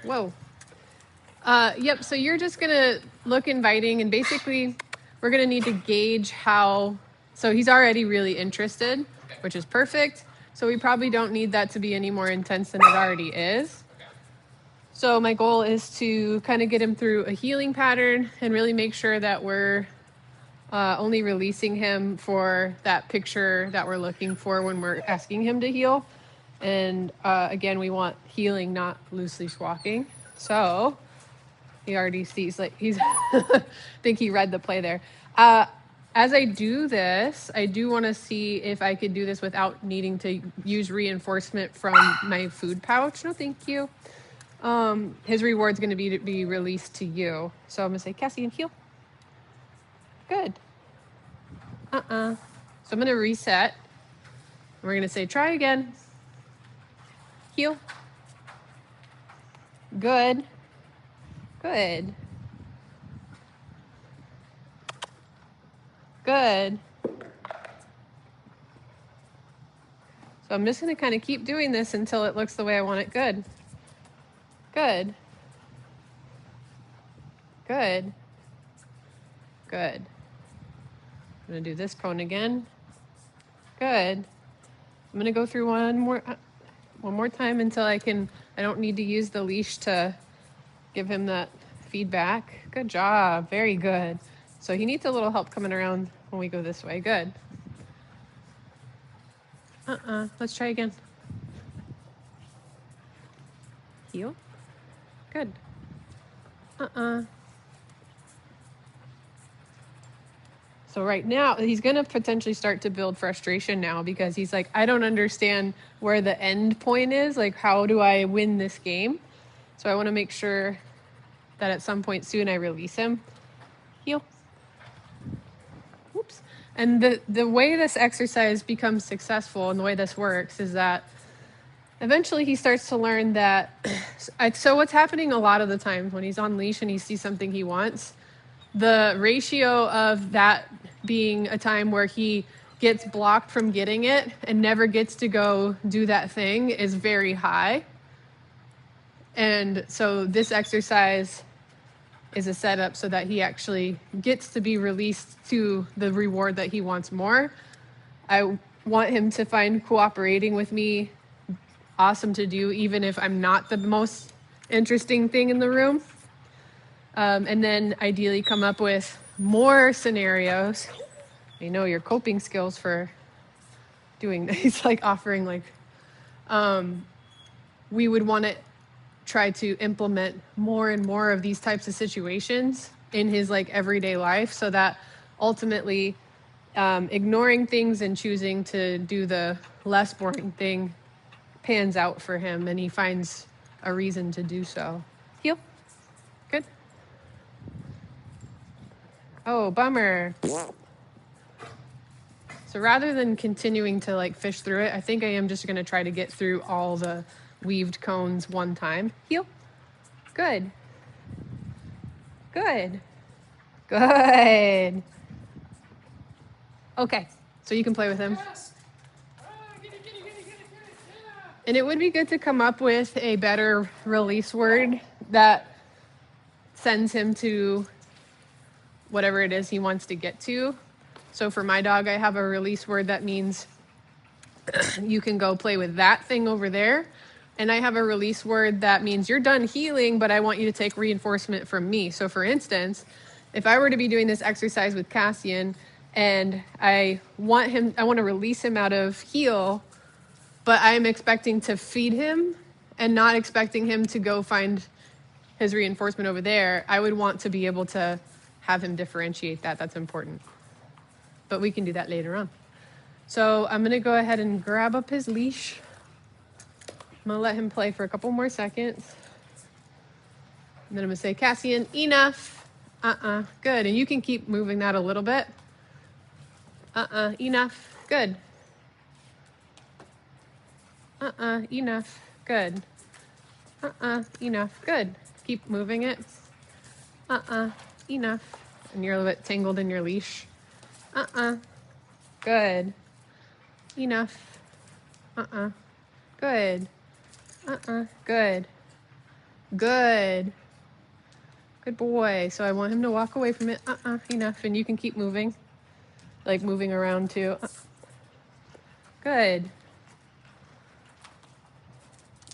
Whoa. Yep, so you're just gonna look inviting, and basically we're gonna need to gauge how, so he's already really interested, which is perfect. So we probably don't need that to be any more intense than it already is. So my goal is to kind of get him through a healing pattern and really make sure that we're only releasing him for that picture that we're looking for when we're asking him to heal. And again, we want healing, not loose leash walking. So he already sees, like, he's I think he read the play there. As I do this, I do want to see if I could do this without needing to use reinforcement from my food pouch. No, thank you. His reward's going to be released to you. So I'm going to say, Cassian, heal. Good. So I'm going to reset. We're going to say, try again. Heal. Good. Good. Good. So I'm just going to kind of keep doing this until it looks the way I want it. Good. Good. Good. Good. I'm going to do this cone again. Good. I'm going to go through one more time until I don't need to use the leash to give him that feedback. Good job. Very good. So he needs a little help coming around when we go this way. Good. Let's try again. Heel. Good. So right now, he's going to potentially start to build frustration now because he's like, I don't understand where the end point is. Like, how do I win this game? So I want to make sure that at some point soon I release him. Heel. Oops. And the way this exercise becomes successful and the way this works is that eventually he starts to learn that, so what's happening a lot of the times when he's on leash and he sees something he wants, the ratio of that being a time where he gets blocked from getting it and never gets to go do that thing is very high. And so this exercise is a setup so that he actually gets to be released to the reward that he wants more. I want him to find cooperating with me awesome to do, even if I'm not the most interesting thing in the room. And then ideally come up with more scenarios. I know your coping skills for doing this, like offering, like, we would want to try to implement more and more of these types of situations in his like everyday life so that ultimately ignoring things and choosing to do the less boring thing pans out for him and he finds a reason to do so. Heel. Good. Oh, bummer. So rather than continuing to like fish through it, I think I am just going to try to get through all the weaved cones one time. Heel. Good. Good. Good. Okay, so you can play with him. And it would be good to come up with a better release word that sends him to whatever it is he wants to get to. So for my dog, I have a release word that means you can go play with that thing over there. And I have a release word that means you're done healing, but I want you to take reinforcement from me. So for instance, if I were to be doing this exercise with Cassian and I want to release him out of heal, but I'm expecting to feed him and not expecting him to go find his reinforcement over there, I would want to be able to have him differentiate that. That's important. But we can do that later on. So I'm going to go ahead and grab up his leash. I'm going to let him play for a couple more seconds. And then I'm going to say, Cassian, enough. Good. And you can keep moving that a little bit. Enough. Good. Enough. Good. Enough. Good. Keep moving it. Enough. And you're a little bit tangled in your leash. Good. Enough. Good. Good. Good. Good boy. So I want him to walk away from it. Enough. And you can keep moving. Like moving around too. Good.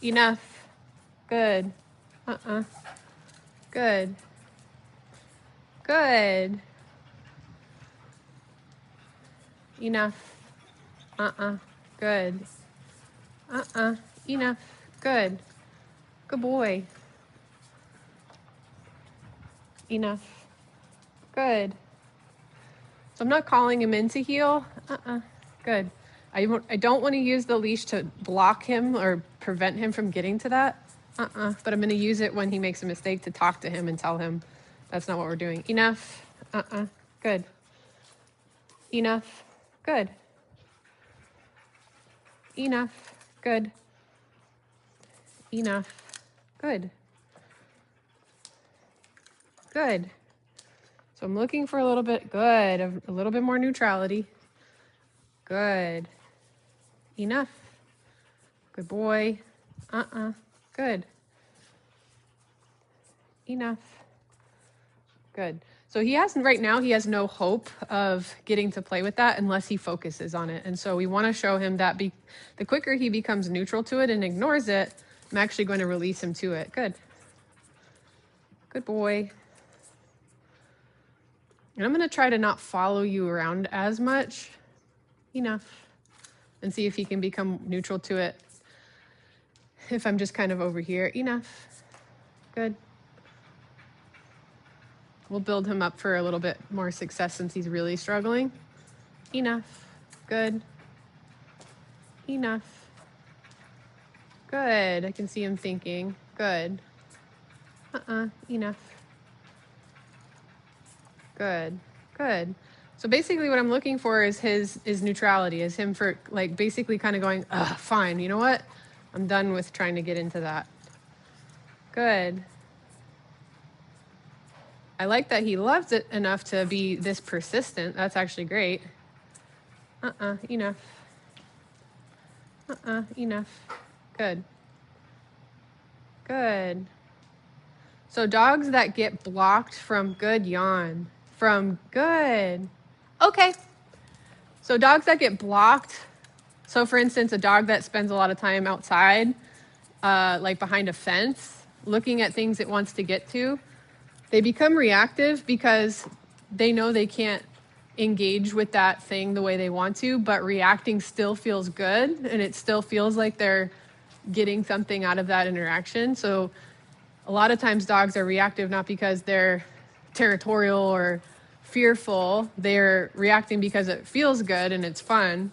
Enough. Good. Good. Good. Enough. Good. Enough. Good. Good boy. Enough. Good. So I'm not calling him in to heel. Good. I don't want to use the leash to block him or prevent him from getting to that. But I'm going to use it when he makes a mistake to talk to him and tell him that's not what we're doing. Enough. Good. Enough. Good. Enough. Good. Enough. Good. Good. So I'm looking for a little bit, good, a little bit more neutrality. Good. Enough. Good boy. Good. Enough. Good. So right now he has no hope of getting to play with that unless he focuses on it. And so we want to show him that the quicker he becomes neutral to it and ignores it, I'm actually going to release him to it. Good. Good boy. And I'm going to try to not follow you around as much. Enough. And see if he can become neutral to it. If I'm just kind of over here. Enough. Good. We'll build him up for a little bit more success since he's really struggling. Enough. Good. Enough. Good. I can see him thinking. Good. Enough. Good. Good. So basically what I'm looking for is his neutrality, is him for like basically kind of going, fine, you know what? I'm done with trying to get into that. Good. I like that he loves it enough to be this persistent. That's actually great. Enough. Enough. Good. Good. So dogs that get blocked from good yawn. From good. Okay. So dogs that get blocked. So for instance, a dog that spends a lot of time outside, like behind a fence, looking at things it wants to get to, they become reactive because they know they can't engage with that thing the way they want to, but reacting still feels good and it still feels like they're getting something out of that interaction. So a lot of times dogs are reactive not because they're territorial or fearful, they're reacting because it feels good and it's fun.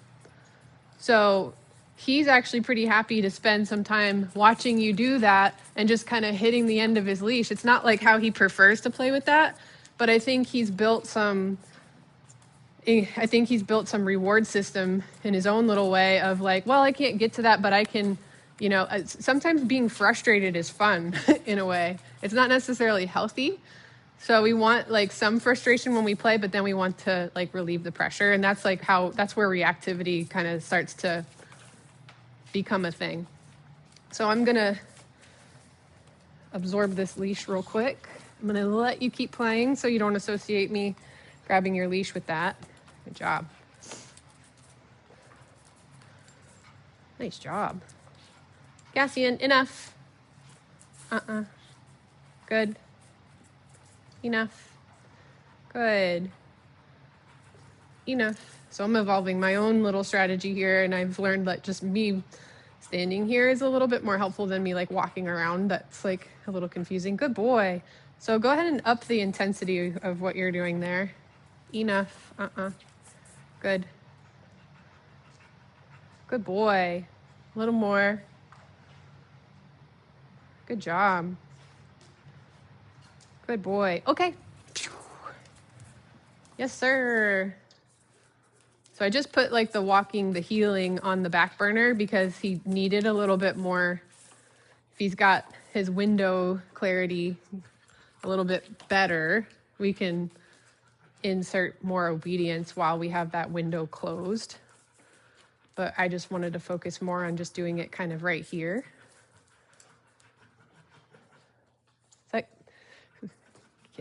So he's actually pretty happy to spend some time watching you do that and just kind of hitting the end of his leash. It's not like how he prefers to play with that, but I think he's built some reward system in his own little way of like, well, I can't get to that, but I can, sometimes being frustrated is fun in a way. It's not necessarily healthy. So we want like some frustration when we play, but then we want to like relieve the pressure. And that's like that's where reactivity kind of starts to become a thing. So I'm going to absorb this leash real quick. I'm going to let you keep playing so you don't associate me grabbing your leash with that. Good job. Nice job. Cassian, enough. Good. Enough. Good. Enough. So I'm evolving my own little strategy here, and I've learned that just me standing here is a little bit more helpful than me like walking around. That's like a little confusing. Good boy. So go ahead and up the intensity of what you're doing there. Enough. Good. Good boy. A little more. Good job. Good boy. Okay. Yes, sir. So I just put like the healing on the back burner because he needed a little bit more. If he's got his window clarity a little bit better, we can insert more obedience while we have that window closed. But I just wanted to focus more on just doing it kind of right here.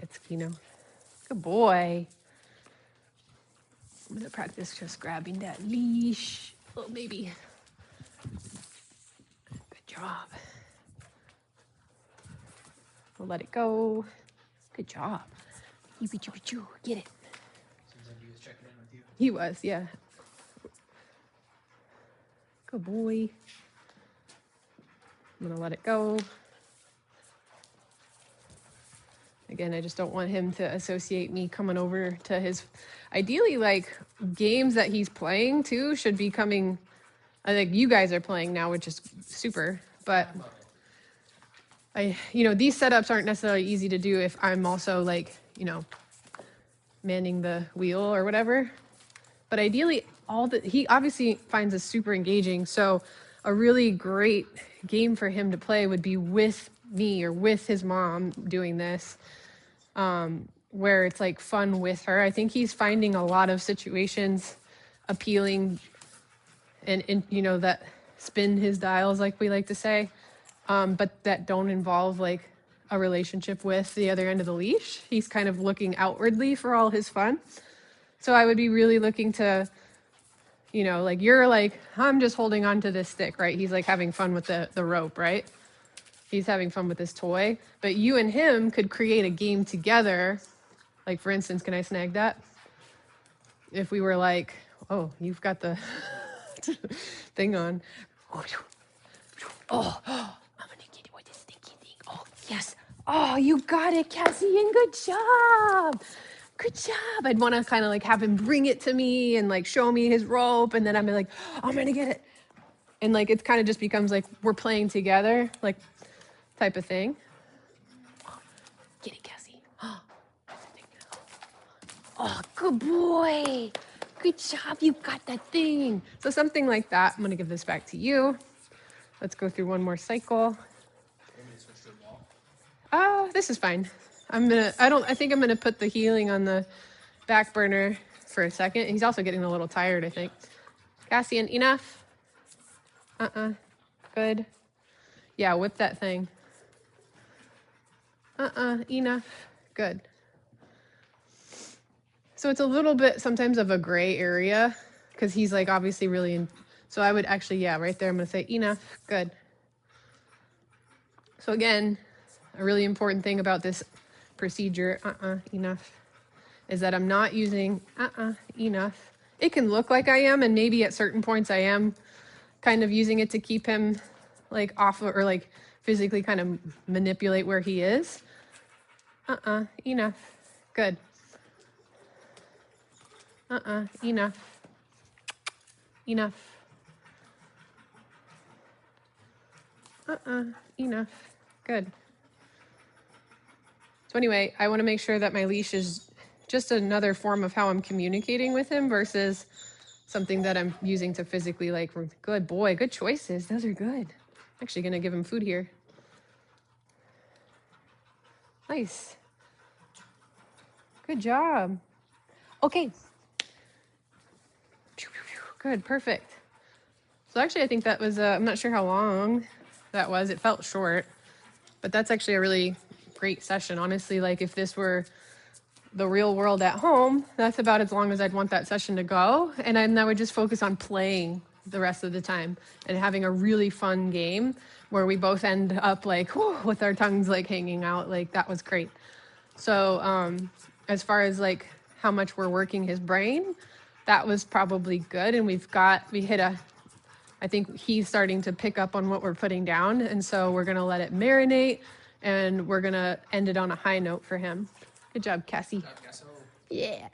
gets Kino. Good boy. I'm gonna practice just grabbing that leash. Little baby. Good job. We'll let it go. Good job. Get it. Seems like he was checking in with you. He was, yeah. Good boy. I'm gonna let it go. Again, I just don't want him to associate me coming over to his, ideally like games that he's playing too should be coming, I think you guys are playing now, which is super, but these setups aren't necessarily easy to do if I'm also like, manning the wheel or whatever. But ideally, he obviously finds this super engaging. So a really great game for him to play would be with me or with his mom doing this, where it's like fun with her. I think he's finding a lot of situations appealing and that spin his dials, like we like to say, but that don't involve like a relationship with the other end of the leash. He's kind of looking outwardly for all his fun. So I would be really looking to, like you're like, I'm just holding on to this stick, right? He's like having fun with the rope, right? He's having fun with this toy. But you and him could create a game together. Like, for instance, can I snag that? If we were like, oh, you've got the thing on. Oh, I'm going to get it with this sticky thing. Oh, yes. Oh, you got it, Cassian. Good job. Good job. I'd want to kind of like have him bring it to me and like show me his rope. And then I'm like, oh, I'm going to get it. And like, it kind of just becomes like we're playing together, like type of thing. Get it, Cassie. Oh, good boy. Good job. You got that thing. So something like that. I'm going to give this back to you. Let's go through one more cycle. Oh, this is fine. I think I'm going to put the healing on the back burner for a second. He's also getting a little tired, I think. Cassian, enough? Good. Yeah, whip that thing. Enough. Good. So it's a little bit sometimes of a gray area because he's like obviously really so I would actually, yeah, right there, I'm going to say enough. Good. So again, a really important thing about this procedure, enough, is that I'm not using enough. It can look like I am, and maybe at certain points I am kind of using it to keep him like off or like physically kind of manipulate where he is. Enough. Good. Enough. Enough. Enough. Good. So anyway, I want to make sure that my leash is just another form of how I'm communicating with him versus something that I'm using to physically like, good boy, good choices. Those are good. I'm actually going to give him food here. Nice. Good job. Okay. Good, perfect. So actually, I think that was, I'm not sure how long that was. It felt short, but that's actually a really great session. Honestly, like if this were the real world at home, that's about as long as I'd want that session to go. And then I would just focus on playing the rest of the time and having a really fun game where we both end up like, whew, with our tongues like hanging out. Like that was great. So as far as like how much we're working his brain, that was probably good. And we hit I think he's starting to pick up on what we're putting down. And so we're going to let it marinate and we're going to end it on a high note for him. Good job, Cassie. Good job, Casso. Yeah.